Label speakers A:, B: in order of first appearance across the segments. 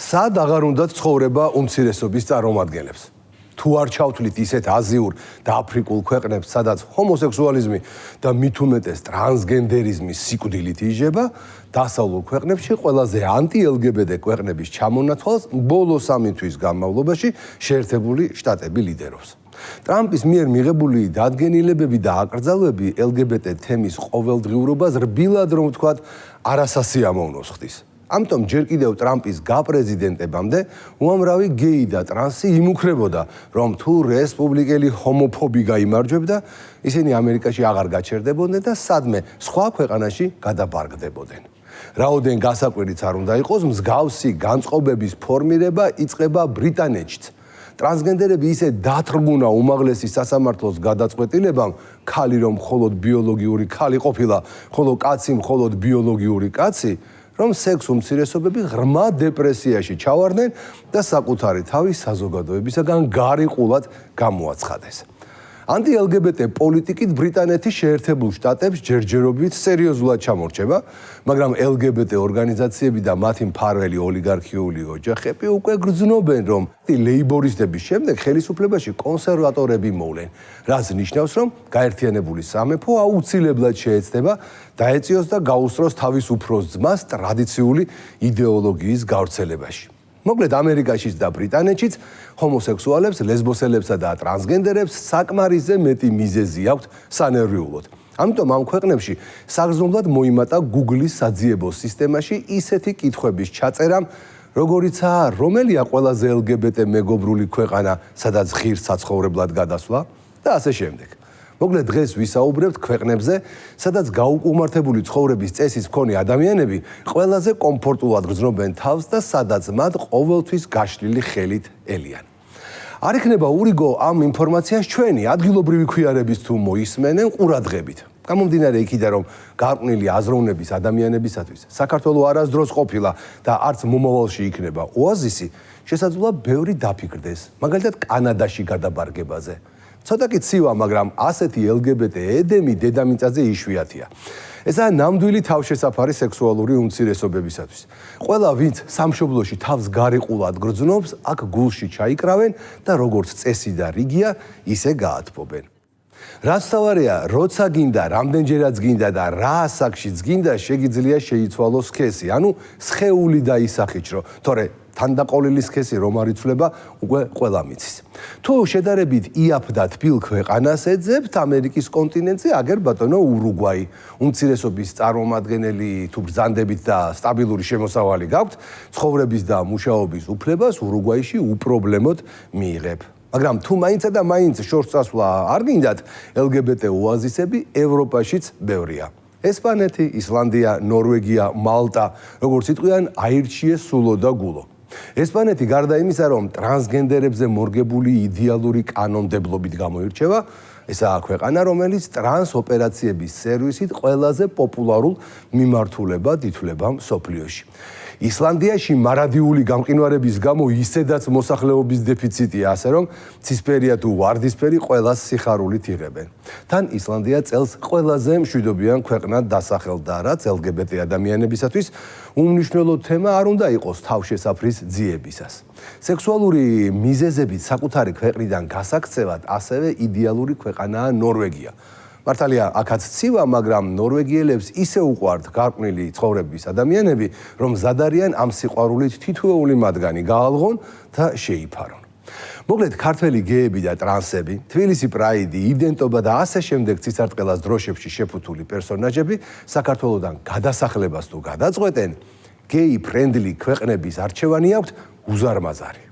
A: სად აღარ უნდათ ცხოვრება უმცირესობის წარმომადგენლებს? თუ არ ჩავთვლით ისეთ აზიურ და აფრიკულ ქვეყნებს, სადაც ჰომოსექსუალიზმი და მით უმეტეს ტრანსგენდერიზმი სიკვდილით იჯება, დასავლურ ქვეყნებში ყველაზე ანტი-LGBT ქვეყნების ჩამონათვალს ბოლო 3 თვის განმავლობაში შეერთებული შტატები ლიდერობს. ტრამპის მიერ მიღებული დადგენილებები და აკრძალვები LGBT თემის ყოველდღიურობას რბილად რომ ვთქვათ, არასასიამოვნოს ხდის. ამიტომ ჯერ კიდევ ტრამპის გაპრეზიდენტებამდე უამრავი გეი და ტრანსი იმუქრებოდა, რომ თუ რესპუბლიკელი ჰომოფობი გაიმარჯვებდა, ისინი ამერიკაში აღარ გაჩერდებოდნენ და სადმე სხვა ქვეყანაში გადაბარგდებოდნენ. რაოდენ გასაკვირიც არ უნდა იყოს, მსგავსი განწყობების ფორმირება იწყება ბრიტანეთშიც. ტრანსგენდერები ისე დათრგუნა უმაღლესი სასამართლოს გადაწყვეტილებამ, ქალი რომ მხოლოდ ბიოლოგიური ქალი ყოფილა, ხოლო კაცი მხოლოდ ბიოლოგიური კაცი, რომ სექს უმცირესობები ღრმა დეპრესიაში ჩავარდნენ და საკუთარი თავის საზოგადოებისაგან გარიყულად გამოაცხადეს. ანტი-LGBT პოლიტიკით ბრიტანეთის შეერთებულ შტატებს ჯერჯერობით სერიოზულად ჩამორჩება, მაგრამ LGBT ორგანიზაციები და მათი მფარველი ოლიგარქიული ოჯახები უკვე გრძნობენ, რომ ლეიბორისტების შემდეგ ხელისუფლებაში კონსერვატორები მოვლენ, რაც ნიშნავს, რომ გაერთიანებული სამეფო აუცილებლად შეეცდება დაეწიოს და გაუსწროს თავის უფროს ძმას ტრადიციული იდეოლოგიის გავრცელებაში. მოკლედ ამერიკაშიც და ბრიტანეთშიც ჰომოსექსუალებს, ლესბოსელებსა და ტრანსგენდერებს საკმარისზე მეტი მიზეზი აქვთ სანერვიულოდ. ამიტომ ამ ქვეყნებში საგრძნობლად მოიმატა Google-ის საძიებო სისტემაში ისეთი კითხვების ჩაწერამ, როგორიცაა რომელია ყველაზე LGBT მეგობრული ქვეყანა, სადაც ღირს საცხოვრებლად გადასვლა და ასე შემდეგ. მოკლედ დღეს ვისაუბრებთ ქვეყნებზე, სადაც გაუკუმართებული ცხოვრების წესის მქონე ადამიანები ყველაზე კომფორტულად გრძნობენ თავს და სადაც მათ ყოველთვის გაშლილი ხელით ელიან. არ იქნება ურიგო ამ ინფორმაციას ჩვენი ადგილობრივი ქუიარების თუ მოისმენენ ყურადღებით. გამომდინარე იქიდან, რომ გარყვნილი აზროვნების ადამიანებისათვის საქართველო არასდროს ყოფილა და არც მომავალში იქნება ოაზისი, შესაძლოა ბევრი დაფიქრდეს, მაგალითად კანადაში გადაბარგებაზე. ცოტა კი ცივა, მაგრამ ასეთი LGBT ედემი დედამიწაზე იშვიათია. ესაა ნამდვილი თავშესაფარი სექსუალური უმცირესობებისათვის. ყველა, ვინც სამშობლოში თავს გარიყულად გრძნობს, აქ გულში ჩაიკრავენ და როგორც წესი და რიგია, ისე გაათბობენ. რაც თავარია, როცა გინდა, რამდენჯერაც გინდა და რა ასაკშიც გინდა, შეგიძლია შეიცვალოს სქესი, ანუ სხეული დაისახიჩრო, თორე თანდაყოლილი სქესი რომ არ იცვლება, უკვე ყველა მიცის. თუ შედარებით იაფ და თბილ ქვეყანას ეძებთ ამერიკის კონტინენტზე, აგერ ბატონო ურუგვაი. უმცირესობის წარმომადგენელი თუ ბრძანდებით და სტაბილური შემოსავალი გაქვთ, ცხოვრების და მუშაობის უფლებას ურუგვაიში უპრობლემოდ მიიღებ. მაგრამ თუ მაინცა და მაინც შორს წასვლა არ გინდათ, LGBT ოაზისები ევროპაშიც ბევრია. ესპანეთი, ისლანდია, ნორვეგია, მალტა, როგორც იტყვიან, აირჩიეს სულო და გულო. ესპანეთი გარდა იმისა, რომ ტრანსგენდერებზე მორგებული იდეალური კანონმდებლობით გამოირჩევა, ესაა ქვეყანა, რომელიც ტრანს ოპერაციების სერვისით ყველაზე პოპულარულ მიმართულებად ითვლება მსოფლიოში. ისლანდიაში მარადიული გამყინვარების გამო ისედაც მოსახლეობის დეფიციტია, ასე რომ ცისფერია თუ ვარდისფერი ყველას სიხარულით იღებენ. თან ისლანდია წელს ყველაზე მშვიდობიან ქვეყნად დასახელდა, რაც LGBT ადამიანებისათვის უმნიშვნელო თემა არ უნდა იყოს თავშესაფრის ძიებისას. სექსუალური მიზეზებით საკუთარი ქვეყნიდან გასაქცევად ასევე იდეალური ქვეყანაა ნორვეგია. მართალია, აქაც ცივა, მაგრამ ნორვეგიელებს ისე უყვართ გარყვნილი ცხოვრების ადამიანები, რომ მზად არიან ამ სიყვარულით თითოეული მათგანი გაალღონ და შეიფარონ. მოკლედ, ქართველი გეები და ტრანსები, თბილისი პრაიდი, იდენტობა და ასე შემდეგ ცისარტყელას დროშებში შეფუთული პერსონაჟები საქართველოდან გადასახლებას თუ გადაწყვეტენ, გეი ფრენდლი ქვეყნების არჩევანი აქვთ უზარმაზარი.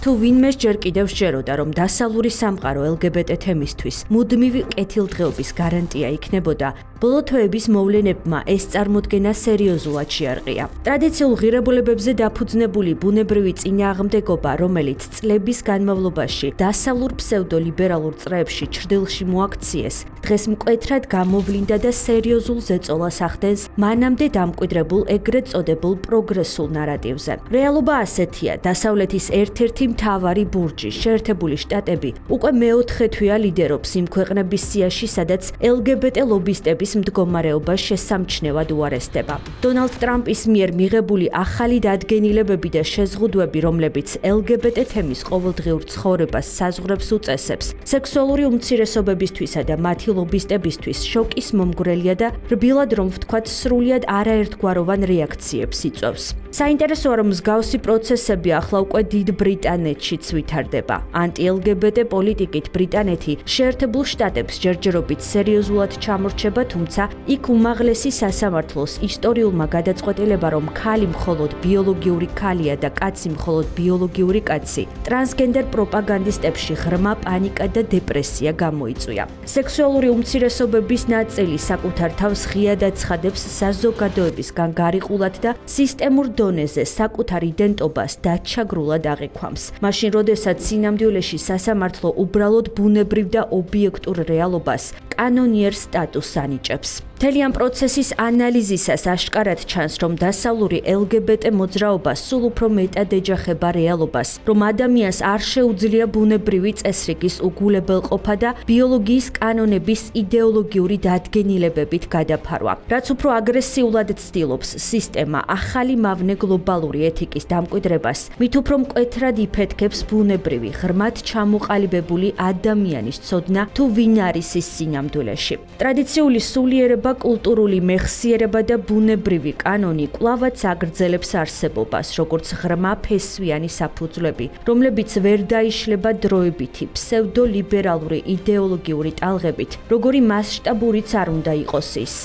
B: თუ ვინმეს ჯერ კიდევ სჯეროდა, რომ დასავლური სამყარო LGBT თემისთვის მუდმივი კეთილდღეობის გარანტია იქნებოდა, ბოლო თვეების მოვლენებმა ეს წარმოდგენა სერიოზულად შეარყია. ტრადიციულ ღირებულებებზე დაფუძნებული ბუნებრივი წინააღმდეგობა, რომელიც წლების განმავლობაში დასავლურ ფსევდოლიბერალურ წრეებში ჩრდილში მოაქციეს, დღეს მკვეთრად გამოვლინდა და სერიოზულ ზეწოლას ახდენს მანამდე დამკვიდრებულ ეგრეთ წოდებულ პროგრესულ ნარატივზე. რეალობა ასეთია, დასავლეთის ერთ-ერთი მთავარი ბურჯი, შეერთებული შტატები, უკვე მეოთხე თვეა ლიდერობს იმ ქვეყნების სიაში, სადაც LGBT ლობისტების მდგომარეობა შესამჩნევად უარესდება. დონალდ ტრამპის მიერ მიღებული ახალი დადგენილებები და შეზღუდვები, რომლებიც LGBT თემის ყოველდღიურ ცხოვრებას საზღვრებს უწესებს, სექსუალური უმცირესობებისთვისა და მათი ლობისტებისთვის შოკის მომგვრელია და რბილად რომ ვთქვათ, სრულიად არაერთგვაროვან რეაქციებს იწვევს. საინტერესოა, რომ მსგავსი პროცესები ახლა უკვე დიდ ბრიტანეთშიც ვითარდება. ანტი-LGBT პოლიტიკით ბრიტანეთი შეერთებულ შტატებს ჯერჯერობით სერიოზულად ჩამორჩება, თუმცა იქ უმაღლესი სასამართლოს ისტორიულმა გადაწყვეტილება, რომ ქალი მხოლოდ ბიოლოგიური ქალია და კაცი მხოლოდ ბიოლოგიური კაცი, ტრანსგენდერ პროპაგანდისტებში ღრმა პანიკა და დეპრესია გამოიწვია. სექსუალური უმცირესობების ნაწილი საკუთარ თავს ღიად აცხადებს საზოგადოებისგან გარიყულად და სისტემურ დონეზე საკუთარ იდენტობას დაჩაგრულად აღიქვამს. მაშინ, როდესაც სინამდვილეში სასამართლო უბრალოდ ბუნებრივ და ობიექტურ რეალობას კანონიერ სტატუსს ანიჭებს. მთელი ამ პროცესის ანალიზისას აშკარად ჩანს, რომ დასავლური LGBT მოძრაობა სულ უფრო მეტად ეჯახება რეალობას, რომ ადამიანს არ შეუძლია ბუნებრივი წესრიგის უგულებელყოფა და ბიოლოგიის კანონების იდეოლოგიური დადგენილებებით გადაფარვა. რაც უფრო აგრესიულად ცდილობს სისტემა ახალი მავნე გლობალური ეთიკის დამკვიდრებას, მით უფრო მკვეთრად იფეთქებს ბუნებრივი, ღრმად ჩამოყალიბებული ადამიანის ცოდნა თუ ვინ არის ის სინამდვილეში. ტრადიციული სულიერება, კულტურული მეხსიერება და ბუნებრივი კანონი კვლავაც აგრძელებს არსებობას, როგორც ღრმა ფესვიანი საფუძვლები, რომლებიც ვერ დაიშლება დროებითი ფსევდოლიბერალური იდეოლოგიური ტალღებით, როგორი მასშტაბურიც არ უნდა იყოს ის.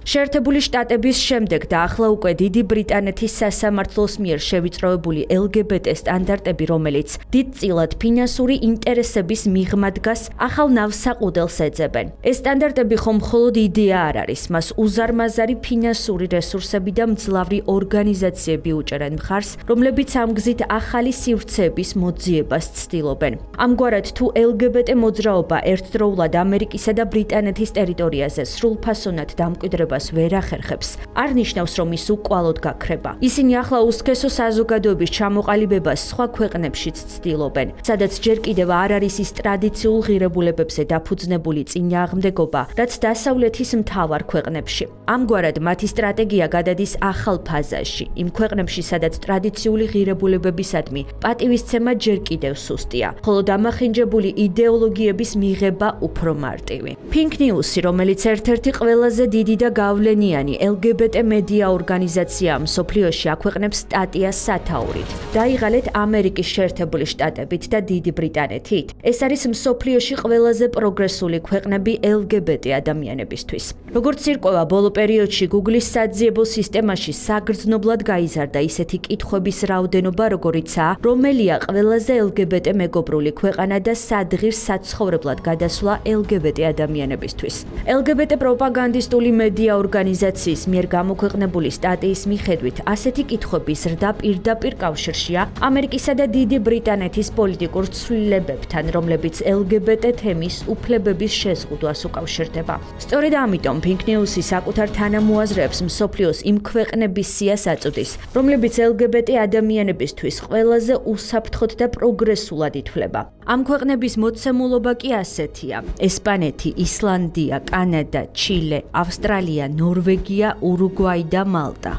B: შეერთებული შტატების შემდეგ და ახლა უკვე დიდი ბრიტანეთის სასამართლოს მიერ შევიწროებული LGBT სტანდარტები, რომელიც დიდწილად ფინანსური ინტერესების მიღმა დგას, ახალ ნავსაყუდელს ეძებენ. ეს სტანდარტები ხომ მხოლოდ იდეა არ არის, მას უზარმაზარი ფინანსური რესურსები და მძლავრი ორგანიზაციები უჭერენ მხარს, რომლებიც ამ გზით ახალი სივრცეების მოძიებას ცდილობენ. ამგვარად, თუ LGBT მოძრაობა ერთდროულად ამერიკისა და ბრიტანეთის ტერიტორიაზე სრულფასოვნად დამკვიდრებას ვერ ახერხებს, არ ნიშნავს, რომ ის უკვალოდ გაქრება. ისინი ახლა უსქესო საზოგადოების ჩამოყალიბებას სხვა ქვეყნებშიც ცდილობენ, სადაც ჯერ კიდევ არ არის ის ტრადიციულ ღირებულებებზე დაფუძნებული წინააღმდეგობა, რაც დასავლეთის მთავარ ქვეყნებში. ამგვარად, მათი სტრატეგია გადადის ახალ ფაზაში, იმ ქვეყნებში, სადაც ტრადიციული ღირებულებებისადმი პატივისცემა ჯერ კიდევ სუსტია, ხოლო დამახინჯებული იდეოლოგიების მიღება უფრო მარტივი. Pink News-ი, რომელიც ერთ-ერთი ყველაზე დიდი და გავლენიანი LGBT მედია ორგანიზაცია მსოფლიოში აქვეყნებს სტატიას სათაურით. დაიღალეთ ამერიკის შეერთებული შტატებით და დიდი ბრიტანეთით. ეს არის მსოფლიოში ყველაზე პროგრესული ქვეყნები LGBT ადამიანებისთვის. როგორც ირკვევა, ბოლო პერიოდში Google-ის საძიებო სისტემაში საგრძნობლად გაიზარდა ისეთი კითხვების რაოდენობა, როგორიცაა, რომელია ყველაზე LGBT მეგობრული ქვეყანა და სად ღირს საცხოვრებლად გადასვლა LGBT ადამიანებისთვის. LGBT პროპაგანდისტული მედია ორგანიზაციის მიერ გამოქვეყნებული სტატიის მიხედვით, ასეთი კითხვები ზრდა პირდაპირ კავშირშია ამერიკისა და დიდი ბრიტანეთის პოლიტიკურ ცვლილებებთან, რომლებიც LGBT თემის უფლებების შეზღუდვას უკავშირდება. სწორედ ამიტომ Pink News-ი საკუთარ თანამოაზრეებს მსოფლიოს იმ ქვეყნების სიას აწვდის, რომლებიც LGBT ადამიანებისთვის ყველაზე უსაფრთხოდ და პროგრესულად ითვლება. ამ ქვეყნების მოცემულობა კი ასეთია: ესპანეთი, ისლანდია, კანადა, ჩილე, ავსტრალია, ნორვეგია, ურუგვაი და მალტა.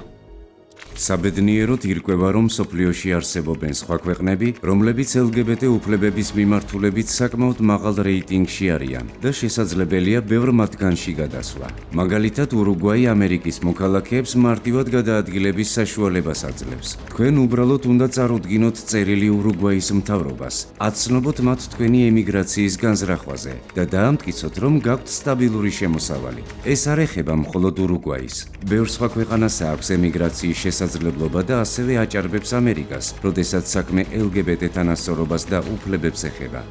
C: საბედნიეროდ ირკვევა, რომ მსოფლიოში არსებობენ სხვა ქვეყნები, რომლებიც LGBT უფლებების მიმართულებით საკმაოდ მაღალ რეიტინგში არიან და შესაძლებელია ბევრ მათგანში გადასვლა. მაგალითად, ურუგვაი ამერიკის მოქალაქეებს მარტივად გადაადგილების საშუალებას აძლევს. თქვენ უბრალოდ უნდა წარუდგინოთ წერილი ურუგვაის მთავრობას, აცნობოთ მათ თქვენი ემიგრაციის განზრახვაზე და დაამტკიცოთ, რომ გაქვთ სტაბილური შემოსავალი. ეს არ ეხება მხოლოდ ურუგვაის. ბევრ სხვა ქვეყანას აქვს ემიგრაციის შესაძლებლობა და ასევე აჭარბებს ამერიკას, როდესაც საქმე LGBT თანასწორობას და უფლებებს ეხება.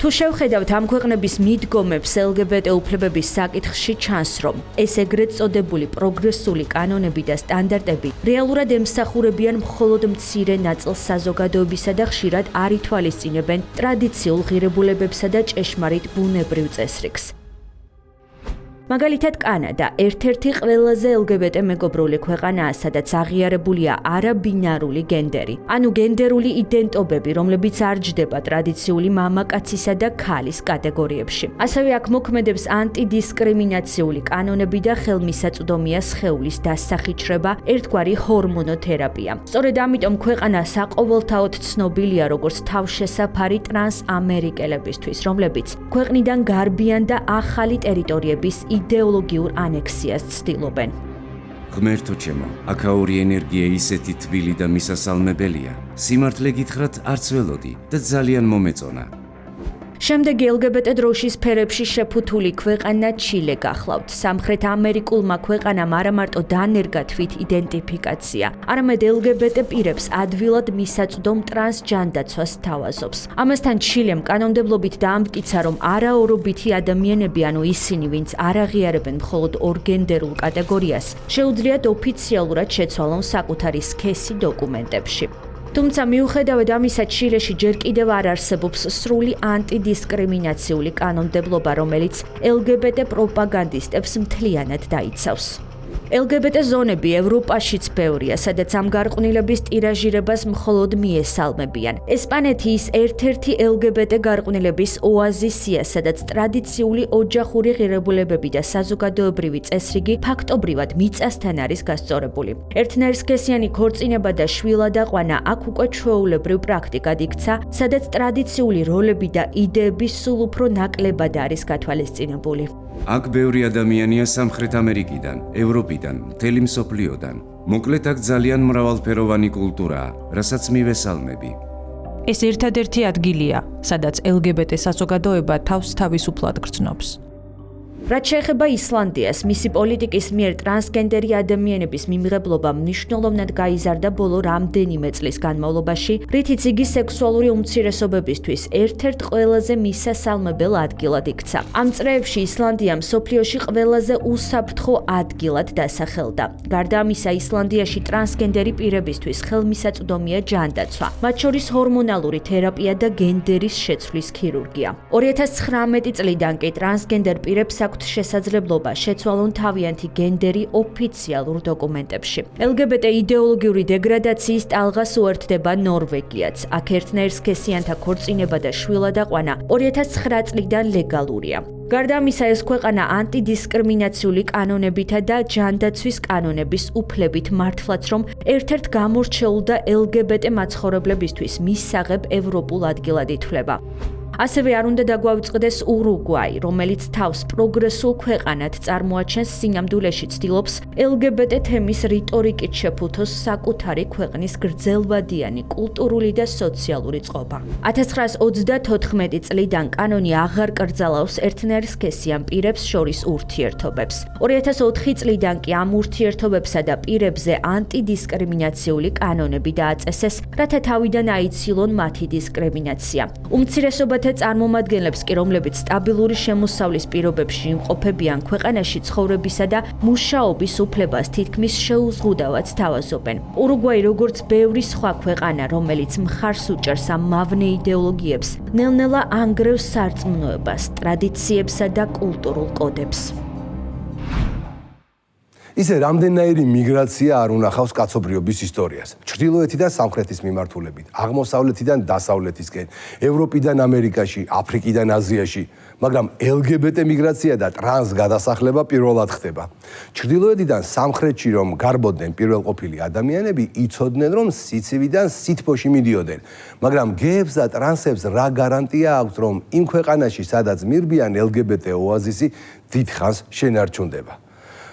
B: თუ შევხედავთ ამ ქვეყნების მიდგომებს LGBT უფლებების საკითხში, ჩანს, რომ ეს ეგრეთ წოდებული პროგრესული კანონები და სტანდარტები რეალურად ემსახურებიან მხოლოდ მცირე ნაწილს საზოგადოებისა და ხშირად არ ითვალისწინებენ ტრადიციულ ღირებულებებსა და ჭეშმარიტ ბუნებრივ წესრიგს. მაგალითად, კანადა ერთ-ერთი ყველაზე LGBT მეგობრული ქვეყანაა, სადაც აღიარებულია არაბინარული გენდერი, ანუ გენდერული იდენტობები, რომლებიც არ ჯდება ტრადიციული მამაკაცისა და ქალის კატეგორიებში. ასევე აქ მოქმედებს ანტიდისკრიმინაციული კანონები და ხელმისაწვდომია სხეულის დასახიჩრება, ერთგვარი ჰორმონოთერაპია. სწორედ ამიტომ ქვეყანა საყოველთაოდ ცნობილია როგორც თავშესაფარი ტრანს ამერიკელებისთვის, რომლებიც ქვეყნიდან გარბიან და ახალი ტერიტორიების იდეოლოგიურ ანექსიას ცდილობენ.
C: ღმერთო ჩემო, აქაური ენერგია ისეთი თბილი და მისასალმებელია. სიმართლე გითხრათ, არც ველოდი და ძალიან მომეწონა.
B: შემდეგი LGBT დროშის ფერებში შეფუთული ქვეყანა ჩილე გახლავთ. სამხრეთ ამერიკულმა ქვეყანამ არა მარტო დანერგა თვით იდენტიფიკაცია, არამედ LGBT პირებს ადვილად მისაწვდომ ტრანსჯანდაცვას თავაზობს. ამასთან ჩილემ კანონმდებლობით დაამტკიცა, რომ არაორობითი ადამიანები, ანუ ისინი, ვინც არ აღიარებენ მხოლოდ ორგენდერულ კატეგორიას, შეუძლიათ ოფიციალურად შეცვალონ საკუთარი სქესი დოკუმენტებში. თუმცა მიუხედავად ამისა, ჩილეში ჯერ კიდევ არ არსებობს სრული ანტიდისკრიმინაციული კანონმდებლობა, რომელიც LGBT პროპაგანდისტებს მთლიანად დაიცავს. LGBT ზონები ევროპაშიც ბევრია, სადაც ამ გარყვნილების ტირაჟირებას მხოლოდ მიესალმებიან. ესპანეთი ის ერთ-ერთი LGBT გარყვნილების ოაზისია, სადაც ტრადიციული ოჯახური ღირებულებები და საზოგადოებრივი წესრიგი ფაქტობრივად მიწასთან არის გასწორებული. ერთნაირსქესიანი ქორწინება და შვილადაყვანა აქ უკვე ჩვეულებრივ პრაქტიკად იქცა, სადაც ტრადიციული როლები და იდეები სულ უფრო ნაკლებად არის გათვალისწინებული.
C: აქ ბევრი ადამიანია სამხრეთ ამერიკიდან, ევროპიდან, მთელი მსოფლიოდან. მოკლედ აქ ძალიან მრავალფეროვანი კულტურაა, რასაც მივესალმები.
D: ეს ერთადერთი ადგილია, სადაც LGBT საზოგადოება თავს თავისუფლად გრძნობს.
B: რაც შეეხება ისლანდიას, მისი პოლიტიკის მიერ ტრანსგენდერი ადამიანების მიმღებლობა მნიშვნელოვნად გაიზარდა ბოლო რამდენიმე წლის განმავლობაში, რითიც იგი სექსუალური უმცირესობებისთვის ერთ-ერთ ყველაზე მისასალმებელ ადგილად იქცა. ამ წრეებში ისლანდია მსოფლიოში ყველაზე უსაფრთხო ადგილად დასახელდა. გარდა ამისა, ისლანდიაში ტრანსგენდერი პირებისთვის ხელმისაწვდომია ჯანდაცვა, მათ შორის ჰორმონალური თერაპია და გენდერის შეცვლის ქირურგია. 2019 წლიდან კი ტრანსგენდერ პირებს აქვთ შესაძლებლობა შეცვალონ თავიანთი გენდერი ოფიციალურ დოკუმენტებში. LGBT იდეოლოგიური დეგრადაციის ტალღას უერთდება ნორვეგიაც. აქ ერთნაირსქესიანთა ქორწინება და შვილადაყვანა 2009 წლიდან ლეგალურია. გარდა ამისა, ეს ქვეყანა ანტიდისკრიმინაციული კანონებითა და ჯანდაცვის კანონების უფლებით მართლაც, რომ ერთ-ერთ გამორჩეულ და LGBT მაცხოვრებლებისთვის მისაღებ ევროპულ ადგილად ითვლება. ასევე არ უნდა დაგვავიწყდეს ურუგვაი, რომელიც თავს პროგრესულ ქვეყანად წარმოაჩენს, სინამდვილეში ცდილობს LGBT თემის რიტორიკით შეფუთოს საკუთარი ქვეყნის გრძელვადიანი კულტურული და სოციალური წყობა. 1934 წლიდან კანონი აღარ კრძალავს ერთნაირსქესიან პირებს შორის ურთიერთობებს. 2004 წლიდან კი ამ ურთიერთობებსა და პირებზე ანტიდისკრიმინაციული კანონები დააწესეს, რათა თავიდან აიცილონ მათი დისკრიმინაცია. უმცირესობათა წარმომადგენლებს კი, რომლებიც სტაბილური შემოსავლის პირობებში იმყოფებიან, ქვეყანაში ცხოვრებისა და მუშაობის უფლებას თითქმის შეუზღუდავად თავაზობენ. ურუგვაი, როგორც ბევრი სხვა ქვეყანა, რომელიც მხარს უჭერს ამ მავნე იდეოლოგიებს, ნელ-ნელა ანგრევს სარწმუნოებას, ტრადიციებსა და კულტურულ კოდებს.
A: ისე რამდენნაირი მიგრაცია არ უნახავს კაცობრიობის ისტორიას. ჩრდილოეთიდან სამხრეთის მიმართულებით, აღმოსავლეთიდან დასავლეთისკენ, ევროპიდან ამერიკაში, აფრიკიდან აზიაში, მაგრამ LGBT მიგრაცია და ტრანს გადასახლება პირველად ხდება. ჩრდილოეთიდან სამხრეთში რომ გარბოდნენ პირველყოფილი ადამიანები, იცოდნენ რომ სიცივიდან სითბოში მიდიოდნენ, მაგრამ გეებს და ტრანსებს რა გარანტია აქვს, რომ იმ ქვეყანაში, სადაც მირბიან LGBT ოაზისი, დიდხანს შენარჩუნდება.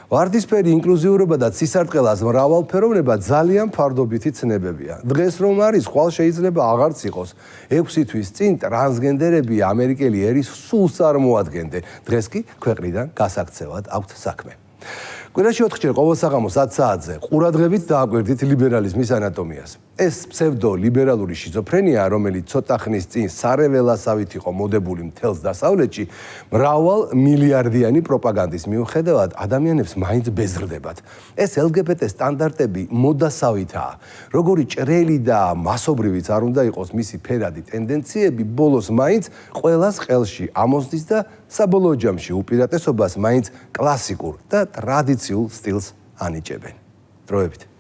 A: ვარდისფერი ინკლუზიურობა და ცისარტყელას მრავალფეროვნება ძალიან ფარდობითი ცნებებია. დღეს რომ არის, ხვალ შეიძლება აღარც იყოს. 6 თვის წინ ტრანსგენდერები ამერიკელი ერის სულს წარმოადგენდნენ. დღეს კი ქვეყნიდან გასაქცევად აქვთ საქმე. კვირაში 4 ჯერ ყოველ საღამოს 10 საათზე ყურადღებით დააკვირდით ლიბერალიზმის ანატომიას. ეს ფსევდო-ლიბერალური შიზოფრენია, რომელიც ცოტა ხნის წინ სარეველასავით იყო მოდებული მთელს დასავლეთში, მრავალ მილიარდიანი პროპაგანდის მიუხედავად ადამიანებს მაინც ბეზრდებათ. ეს LGBT სტანდარტები მოდასავითაა. როგორი ჭრელი და მასობრივიც არ უნდა იყოს მისი ფერადი ტენდენციები, ბოლოს მაინც ყველას ყელში ამოსდის და საბოლოო ჯამში უპირატესობას მაინც კლასიკურ და ტრადიციულ სტილს ანიჭებენ. დროებით.